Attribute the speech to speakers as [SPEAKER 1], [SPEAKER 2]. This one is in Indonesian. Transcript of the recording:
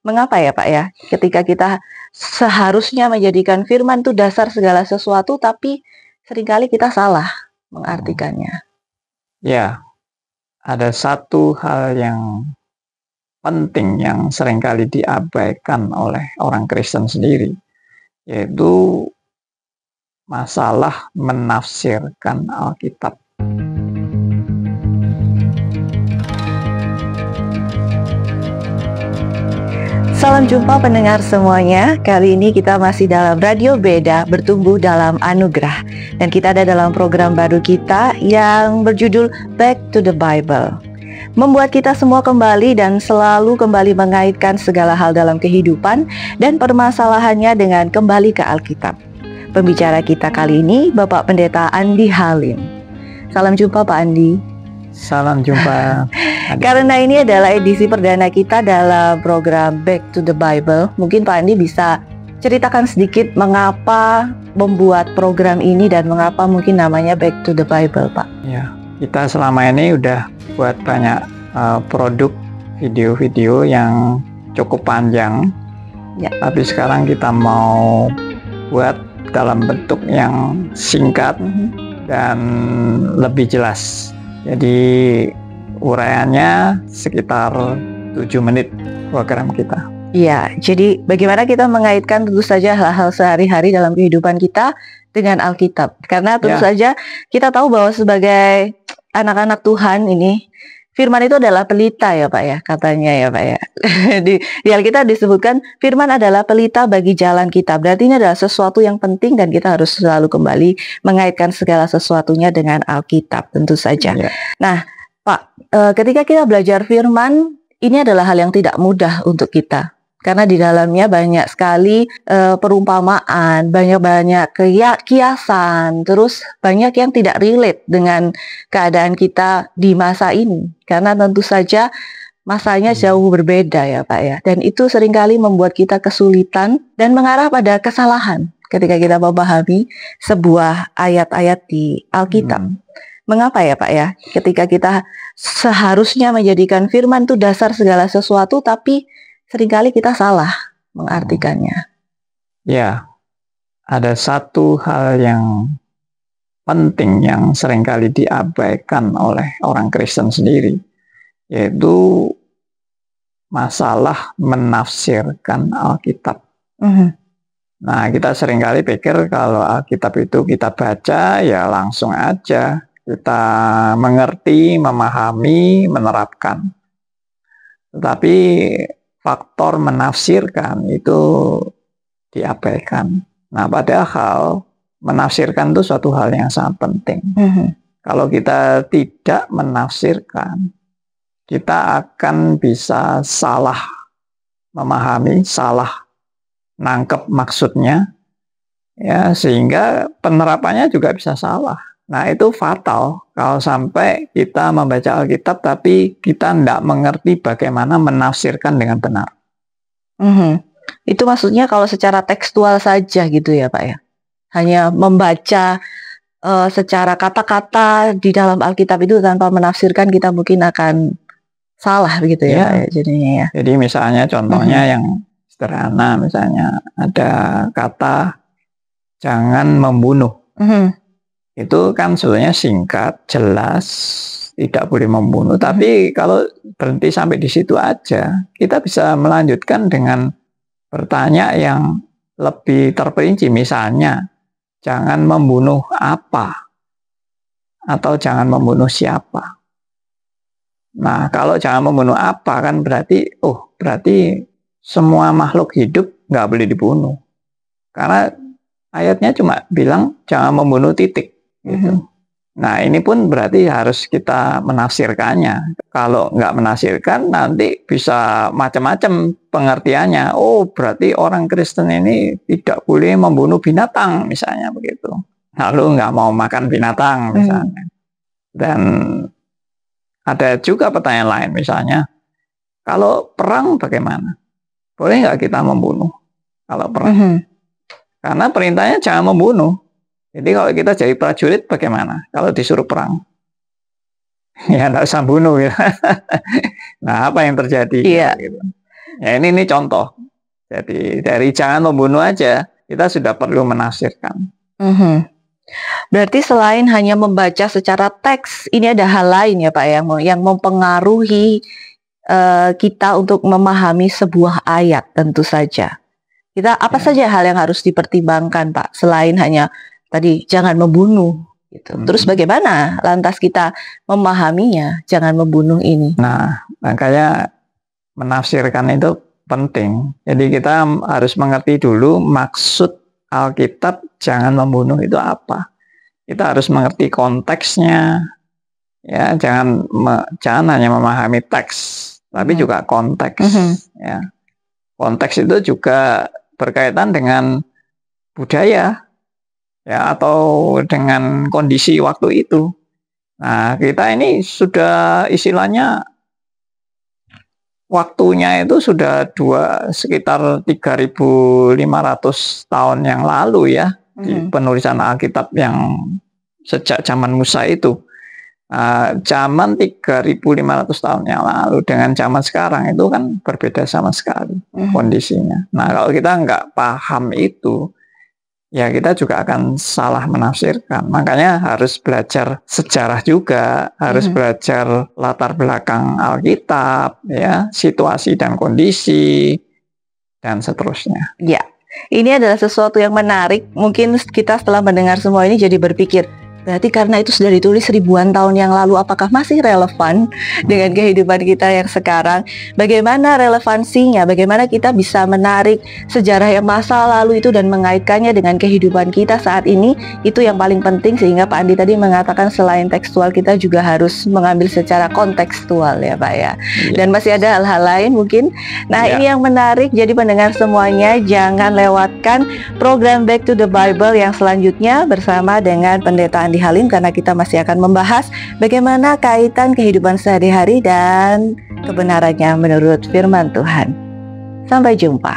[SPEAKER 1] Mengapa ya Pak ya? Ketika kita seharusnya menjadikan firman itu dasar segala sesuatu, tapi seringkali kita salah mengartikannya.
[SPEAKER 2] Ya, ada satu hal yang penting yang seringkali diabaikan oleh orang Kristen sendiri, yaitu masalah menafsirkan Alkitab.
[SPEAKER 1] Salam jumpa pendengar semuanya. Kali ini kita masih dalam Radio Beda, bertumbuh dalam anugerah. Dan kita ada dalam program baru kita yang berjudul Back to the Bible. Membuat kita semua kembali dan selalu kembali mengaitkan segala hal dalam kehidupan dan permasalahannya dengan kembali ke Alkitab. Pembicara kita kali ini Bapak Pendeta Andi Halim. Salam jumpa Pak Andi.
[SPEAKER 2] Salam jumpa.
[SPEAKER 1] Karena ini adalah edisi perdana kita dalam program Back to the Bible, mungkin Pak Andi bisa ceritakan sedikit mengapa membuat program ini dan mengapa mungkin namanya Back to the Bible, Pak.
[SPEAKER 2] Ya, kita selama ini udah buat banyak produk video-video yang cukup panjang,
[SPEAKER 1] ya.
[SPEAKER 2] Tapi sekarang kita mau buat dalam bentuk yang singkat dan lebih jelas. Jadi uraiannya sekitar 7 menit program kita.
[SPEAKER 1] Iya, jadi bagaimana kita mengaitkan tentu saja hal-hal sehari-hari dalam kehidupan kita dengan Alkitab. Karena tentu saja kita tahu bahwa sebagai anak-anak Tuhan ini, firman itu adalah pelita ya Pak ya, katanya ya Pak ya. Di Alkitab disebutkan firman adalah pelita bagi jalan kita. Berarti ini adalah sesuatu yang penting dan kita harus selalu kembali mengaitkan segala sesuatunya dengan Alkitab tentu saja. Nah Pak, ketika kita belajar firman, ini adalah hal yang tidak mudah untuk kita. Karena di dalamnya banyak sekali perumpamaan, banyak kiasan, terus banyak yang tidak relate dengan keadaan kita di masa ini. Karena tentu saja masanya jauh berbeda ya Pak ya. Dan itu seringkali membuat kita kesulitan dan mengarah pada kesalahan ketika kita memahami sebuah ayat-ayat di Alkitab. Mengapa ya Pak ya? Ketika kita seharusnya menjadikan firman itu dasar segala sesuatu, tapi seringkali kita salah mengartikannya.
[SPEAKER 2] Ya, ada satu hal yang penting yang seringkali diabaikan oleh orang Kristen sendiri, yaitu masalah menafsirkan Alkitab. Nah, kita seringkali pikir kalau Alkitab itu kita baca, ya langsung aja kita mengerti, memahami, menerapkan. Tetapi faktor menafsirkan itu diabaikan. Nah, padahal menafsirkan itu suatu hal yang sangat penting. Kalau kita tidak menafsirkan, kita akan bisa salah memahami, salah nangkep maksudnya, ya, sehingga penerapannya juga bisa salah. Nah, itu fatal kalau sampai kita membaca Alkitab tapi kita tidak mengerti bagaimana menafsirkan dengan benar.
[SPEAKER 1] Itu maksudnya kalau secara tekstual saja gitu ya Pak ya? Hanya membaca secara kata-kata di dalam Alkitab itu tanpa menafsirkan, kita mungkin akan salah begitu ya Pak ya, jadinya ya.
[SPEAKER 2] Jadi misalnya contohnya yang sederhana, misalnya ada kata jangan membunuh. Itu kan sebenarnya singkat, jelas, tidak boleh membunuh. Tapi kalau berhenti sampai di situ aja, kita bisa melanjutkan dengan bertanya yang lebih terperinci. Misalnya, jangan membunuh apa? Atau jangan membunuh siapa? Nah, kalau jangan membunuh apa kan berarti, berarti semua makhluk hidup nggak boleh dibunuh. Karena ayatnya cuma bilang jangan membunuh titik. Gitu. Nah, ini pun berarti harus kita menafsirkannya. Kalau nggak menafsirkan, nanti bisa macam-macam pengertiannya. Oh, berarti orang Kristen ini tidak boleh membunuh binatang, misalnya begitu. Lalu nggak mau makan binatang, misalnya. Dan ada juga pertanyaan lain, misalnya, kalau perang bagaimana? Boleh nggak kita membunuh kalau perang? Karena perintahnya jangan membunuh. Jadi kalau kita jadi prajurit bagaimana? Kalau disuruh perang, ya nggak usah bunuh ya. Nah, apa yang terjadi?
[SPEAKER 1] Iya.
[SPEAKER 2] Gitu. Ya ini contoh. Jadi dari jangan membunuh aja kita sudah perlu menafsirkan.
[SPEAKER 1] Berarti selain hanya membaca secara teks, ini ada hal lain ya Pak yang mempengaruhi kita untuk memahami sebuah ayat tentu saja. Kita apa saja hal yang harus dipertimbangkan Pak selain hanya tadi jangan membunuh gitu. Terus bagaimana lantas kita memahaminya jangan membunuh ini?
[SPEAKER 2] Nah, makanya menafsirkan itu penting. Jadi kita harus mengerti dulu maksud Alkitab jangan membunuh itu apa. Kita harus mengerti konteksnya. Ya, jangan hanya memahami teks, tapi juga konteks. Ya. Konteks itu juga berkaitan dengan budaya, ya, atau dengan kondisi waktu itu. Nah, kita ini sudah istilahnya waktunya itu sudah sekitar 3.500 tahun yang lalu ya, di penulisan Alkitab yang sejak zaman Musa itu. Zaman 3.500 tahun yang lalu dengan zaman sekarang itu kan berbeda sama sekali kondisinya. Nah, kalau kita nggak paham itu, ya kita juga akan salah menafsirkan. Makanya harus belajar sejarah juga, harus belajar latar belakang Alkitab, ya, situasi dan kondisi, dan seterusnya.
[SPEAKER 1] Ya, ini adalah sesuatu yang menarik. Mungkin kita setelah mendengar semua ini jadi berpikir, berarti karena itu sudah ditulis ribuan tahun yang lalu, apakah masih relevan dengan kehidupan kita yang sekarang? Bagaimana relevansinya? Bagaimana kita bisa menarik sejarah yang masa lalu itu dan mengaitkannya dengan kehidupan kita saat ini? Itu yang paling penting, sehingga Pak Andi tadi mengatakan selain tekstual kita juga harus mengambil secara kontekstual ya Pak ya. Dan masih ada hal-hal lain mungkin. Nah ini yang menarik, jadi pendengar semuanya jangan lewatkan program Back to the Bible yang selanjutnya bersama dengan Pendeta Andi Halim, karena kita masih akan membahas bagaimana kaitan kehidupan sehari-hari dan kebenarannya menurut firman Tuhan. Sampai jumpa.